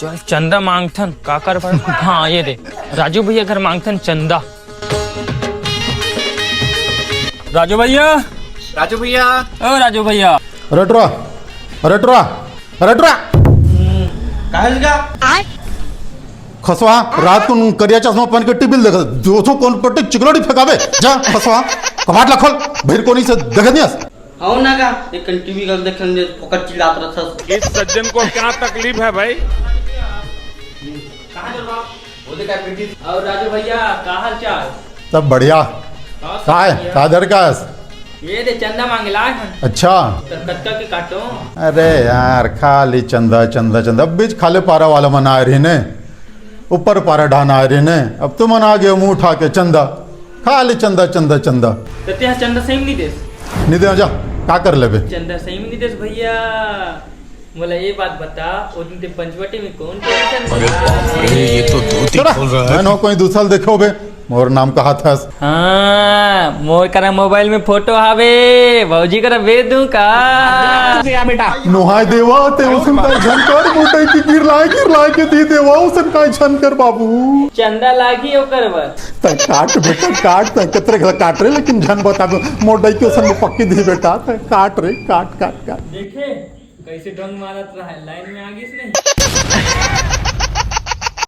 चल चंदा मांगथन का कर पर हाँ ये दे राजू भैया घर मांगथन चंदा। राजू भैया ओ राजू भैया रटरा रटरा रटरा खसवा रात को करिया चश्मा पहन के टीबिल देख जो कोण पट्टी चिकलोडी फेकावे जा खसवा कबाट लखोल भीर कोणी से देख दियास हो ना का एक टीवी का देखने फोकट चिल्लात रहत। इस सज्जन को क्या तकलीफ है भाई? और राजू भैया का हाल चाल? सब बढ़िया काय कादर का ये दे चंदा मांगला है। अच्छा कत्का के काटो। अरे यार खाली चंदा चंदा चंदा बीच खाले पारा वाला मना रही ने ऊपर पारा ढाना आ रही ने अब तुम मना गए मुंह उठा के चंदा खाली चंदा चंदा चंदा तो ते चंदा सही नहीं देस नहीं दे जा का कर लेबे चंदा सही में नहीं देस भैया। बोला ये बात बता उस दिन ते पंचवटी में कौन पोजीशन ये तो धोती खोल रहा है। मैं नो कोई दूसरा देखो बे मोर नाम कहा था हाँ मोर करा मोबाइल में फोटो आवे भौजी करा भेज दूं का नुहाय देवा ते उसन का झनकर मोटे की गिर लाए के दी देवा उसन का झनकर बाबू चंदा लागी ओकर बस त काट बेटा काट त कतरे काट रे लेकिन झन बता मोटे की उसन में पक्की दी बेटा त काट रे काट काट काट देखे कैसे ढंग मारत रहा है लाइन में आ गई नहीं।